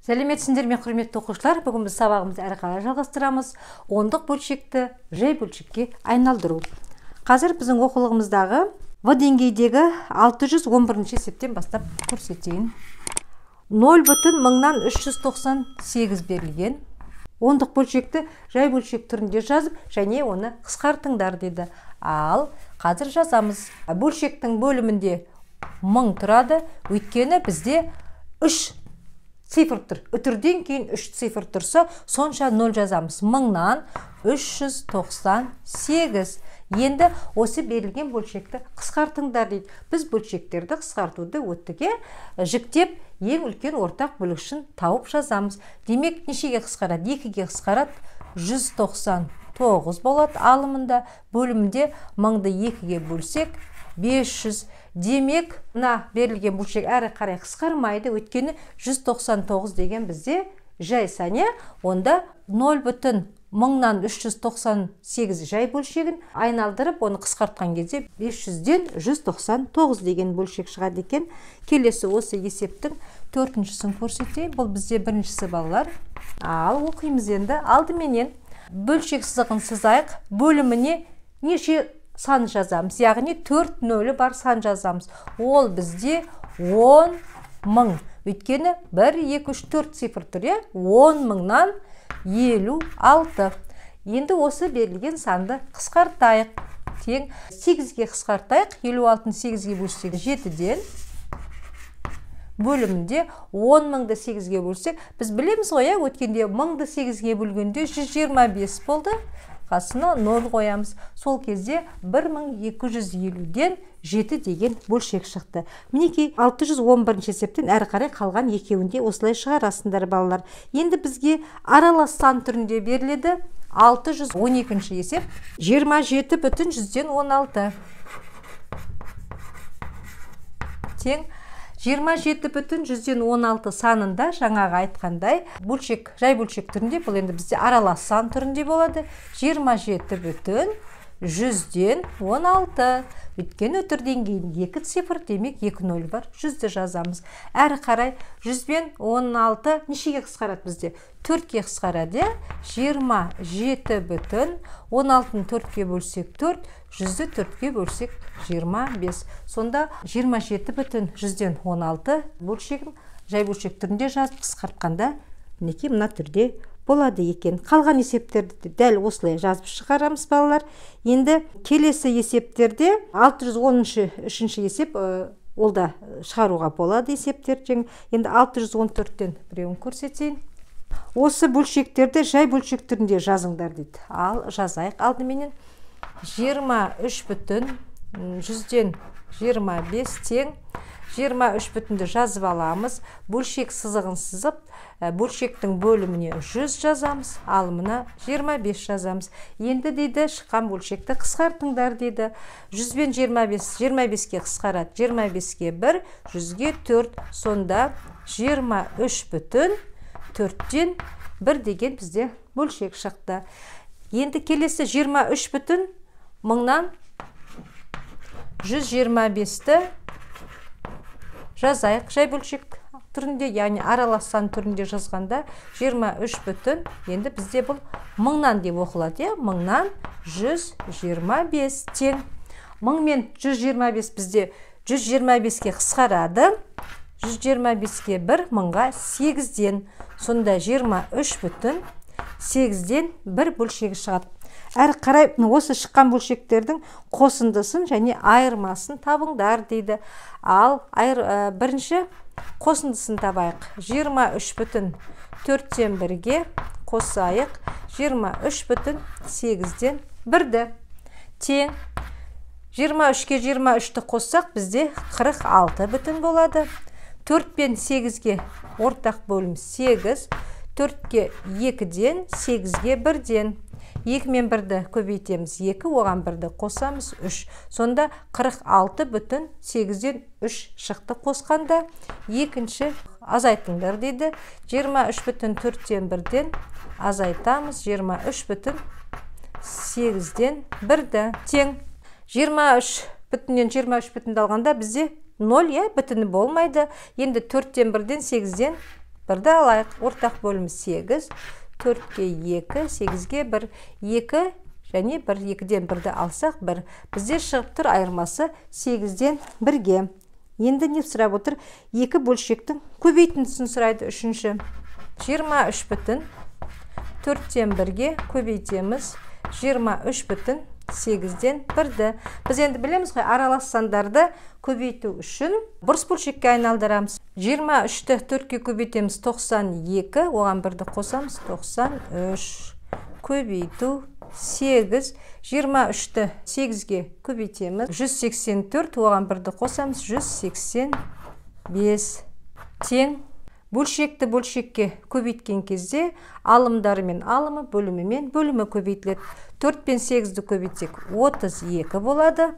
Сәлеметсіңдер ме, құрметті оқушылар? Бүгін біз сабағымызды әрі қарай жалғастырамыз. Ондық бөлшекті жай бөлшекке айналдыру. Қазір біздің оқулығымыздағы В деңгейдегі 611 есептен бастап көрсетейін. 0,398 берілген. Ондық бөлшекті жай бөлшек түрінде жазып, және оны қысқартыңдар деді. Ал қазір жазамыз. Бөлшектің бөлімінде 1000 тұрады. Өйткені бізде 3 цифр тұр. Үтірден кейін 3 цифр тұрса, сонша 0 жазамыз. 1000-нан 398. Енді осы берілген бөлшекті қысқартыңдар дейді. Біз бөлшектерді қысқартуды өттіге жіктеп, ең үлкен ортақ бөлгішін тауып жазамыз. Демек, нешеге қысқарады? 2-ге қысқарады. 199 болады алымында. Бөлімінде 1000-ды 2-ге бөлсек 500. Демек, мына берілген бөлшек әрі қарай қысқармайды. Өйткені 199 деген бізде жай саны. Онда 0,1000-нан 398 жай бөлшегін айналдырып, оны қысқартқан кезде 500-ден 199 деген бөлшек шығады екен. Келесі осы есептің 4-шісін көрсетейін. Бұл бізде біріншісі балалар. Ал оқимыз енді. Алдыменен бөлшек сызығын сызайық. Бөліміне неше сан жазамыз, яғни 4 нөлі бар сан жазамыз. Ол бізде 10.000. Өйткені 1, 2, 3, 4 цифр тұр, 10.000-нан 56. Енді осы берілген санды қысқартайық. Тең 8-ге қысқартайық. 56-ны 8-ге бөлсек 7-ден. Бөлімінде 10.000-ды 8-ге бөлсек, біз білеміз ғой, өткенде 1000-ды 8-ге бөлгенде 125 болды. Қасына 0 қоямыз. Сол кезде 1250-ден 7 деген бөлшек шықты. Мінекей 611 есептен әрі қарай қалған екеуінде осылай шығарасыңдар балалар. Енді бізге аралас сан түрінде беріледі. 612 есеп 27,16 тең 27,16 санында жаңағы айтқандай бөлшек, жай бөлшек түрінде, бұл енді бізде аралас сан түрінде болады. 27,116. Өйткені өтірден кейін 2 цифр, демек 2 0 бар. 100-ді жазамыз. Әрі қарай 100 бен 16 нешеге қысқарады бізде? 4-ге қысқарады. 27,16-ны 4-ге бөлсек 4, 100-ді 4-ге бөлсек 25. Сонда 27,116 бөлшегін жай бөлшек түрінде жазып қысқартқанда мінекей мына түрде болады екен. Қалған есептерді дәл осылай жазып шығарамыз балалар. Енді келесі есептерде 613 есеп, ол да шығаруға болады есептер. Енді 614-тен біреуін көрсетейін. Осы бөлшектерді жай бөлшек түрінде жазыңдар дейді. Ал жазайық. Алдыменен 23,125 тең 23-ді жазып аламыз. Бөлшек сызығын сызып, бөлшектің бөліміне 100 жазамыз, алымына 25 жазамыз. Енді дейді, шыққан бөлшекті қысқартыңдар дейді. 100 бен 25-ге қысқарады. 25-ге 1, 100-ге 4. Сонда 23,4-тен 1 деген бізде бөлшек шықты. Енді келесі 23,000-нан 125-ті жазайық. Жай бөлшек түрінде, яғни аралас сан түрінде жазғанда 23 енді бізде бұл 1000-нан деп оқылады. 1000-нан 125 тең. 1000 мен 125 бізде 125-ге қысқарады. 125-ге 1, 1000-ға 8-ден. Сонда 23,8-ден 1 бөлшегі шығады. Әрі қарай осы шыққан бөлшектердің қосындысын және айырмасын табыңдар дейді. Ал бірінші қосындысын табайық. 23,4-тен 1-ге қосайық. 23,8-ден 1-ді. Тең 23-ге 23-ті қоссақ бізде 46 бүтін болады. 4 пен 8-ге ортақ бөлім 8. 4-ге 2-ден, 8-ге 1-ден. 2 мен 1-ді көбейтеміз 2, оған 1-ді қосамыз 3. Сонда 46,8-ден 3 шықты қосқанда. Екінші азайтыңдар дейді. 23,4-тен 1-ден азайтамыз. 23,8-ден 1-ді. Тең 23,5-тен 23,5-ді алғанда бізде 0 бүтіні болмайды. Енді 4-тен 1-ден 8-ден бірді алайық. Ортақ бөлімі 8, 4-ке 2, 8-ге 1, 2 және 1, 2-ден 1-ді алсақ 1. Бізде шығып тұр айырмасы 8-ден 1-ге. Енді не сұрап отыр? 2 бөлшектің көбейтіндісін сұрайды. Үшінші. 23 бүтін 4-тен 1-ге көбейтеміз. 23 бүтін 8-ден 1-ді. Біз енді білеміз ғой, аралас сандарды көбейту үшін бұрыс бөлшекке айналдырамыз. 23-ті 4-ке көбейтеміз 92, оған 1-ді қосамыз 93. Көбейту 8, 23-ті 8-ге көбейтеміз 184, оған 1-ді қосамыз 185. Тең. Бөлшекті бөлшекке көбейткен кезде алымдары мен алымы, бөлімі мен бөлімі көбейтіледі. 4 пен 8-ді көбейтсек 32 болады.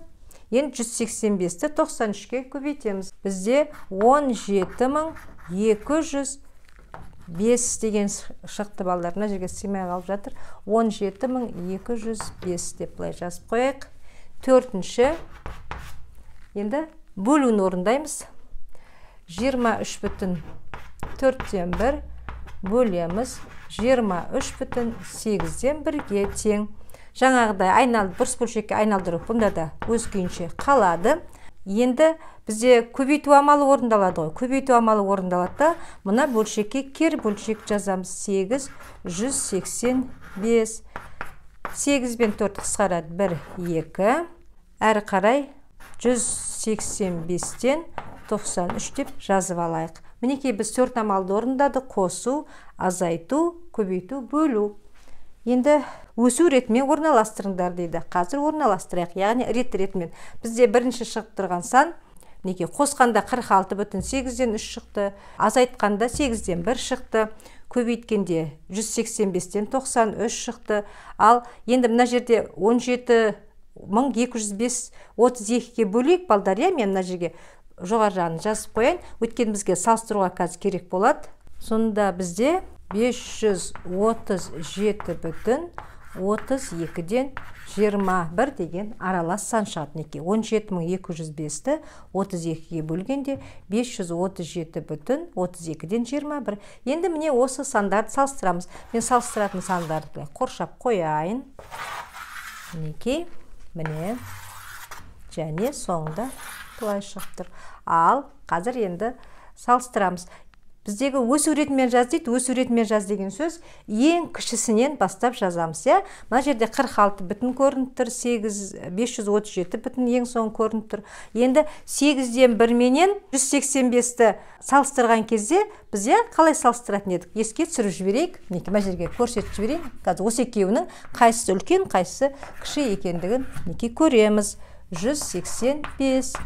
Енді 185-ті 93-ке көбейтеміз. Бізде 17205 деген шықты балалар. Мына жерге сыймай қалып жатыр. 17205 деп былай жазып қояйық. Төртінші. Енді бөлуін орындаймыз. 23 бүтін 4-тен 1 бөлеміз. 23 бүтін 8-ден 1-ге тең. Жаңағыдай айналды, бұрыс бөлшекке айналдыру бұнда да өз күйінше қалады. Енді бізде көбейту амалы орындалады ғой. Көбейту амалы орындалады да, мұна бөлшекке кер бөлшек жазамыз. 8, 185. 8 бен 4 қысқарады. 1, 2. Әрі қарай 185-тен 93 деп жазып алайық. Мінекей біз 4 амалды орындады. Қосу, азайту, көбейту, бөлу. Енді өсу ретімен орналастырыңдар дейді. Қазір орналастырайық, яғни ретімен. Бізде бірінші шығып тұрған сан, қосқанда 46,8-ден 3 шықты, азайтқанда 8-ден 1 шықты, көбейткенде 185-тен 93 шықты. Ал енді мына жерде 17232-ге бөлейік балдар, мен мына жерге жоғары жағын жазып қояйын. Өткен бізге салыстыруға қазір керек болады. Сонда бізде 537,32-ден 21 деген аралас сан шығады. 17205-ті 32-ге бөлгенде 537,32-ден 21. Енді міне осы сандарды салыстырамыз. Мен салыстыратын сандарды қоршап қояйын. Мінекей, міне, және соңында бұлай шығып тұр. Ал қазір енді салыстырамыз. Біздегі өсу ретімен жаз дейді. Өсу ретімен жаз деген сөз ең кішісінен бастап жазамыз. Мына жерде 46 бүтін көрініп тұр, 537 бүтін ең соң көрініп тұр. Енді 8-ден 1 менен 185-ті салыстырған кезде біз қалай салыстыратын едік? Еске түсіріп жіберейік. Мына жерге көрсетіп жіберейін. Қазір осы екеуінің қайсысы үлкен, қайсысы кіші екендігін көреміз. 185.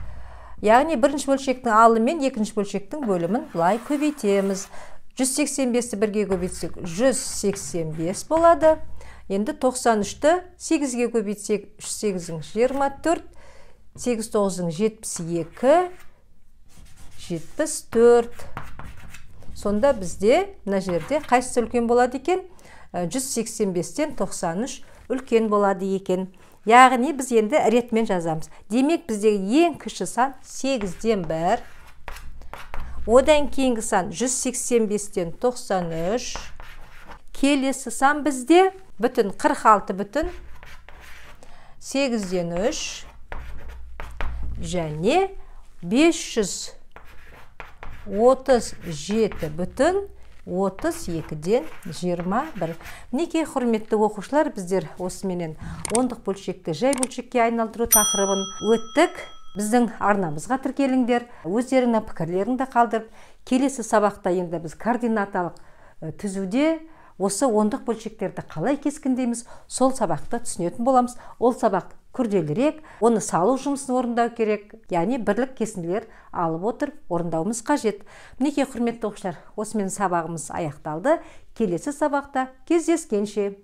Яғни бірінші бөлшектің алымы мен екінші бөлшектің бөлімін бұлай көбейтеміз. 185-ті 1-ге көбейтсек 185 болады. Енді 93-ті 8-ге көбейтсек 3-8-ің 24, 8-9-ың 72, 74. Сонда бізде мына жерде қайсысы үлкен болады екен? 185-тен 93 үлкен болады екен. Яғни біз енді ретімен жазамыз. Демек біздегі ең кіші сан 8-ден 1. Одан кейінгі сан 185-тен 93. Келесі сан бізде бүтін 46 бүтін 8-ден 3 және 537 бүтін 32-ден 21. Мінекей құрметті оқушылар, біздер осыменен ондық бөлшекті жай бөлшекке айналдыру тақырыбын өттік. Біздің арнамызға тіркеліңдер, өздеріңнің пікірлеріңді қалдырып, келесі сабақта енді біз координаталық түзуде осы ондық бөлшектерді қалай кескіндейміз, сол сабақты түсінетін боламыз. Ол сабақ күрделірек, оны салу жұмысын орындау керек, яғни бірлік кесінділер алып отырып орындауымыз қажет. Мінекей құрметті оқушылар, осымен сабағымыз аяқталды. Келесі сабақта кездескенше.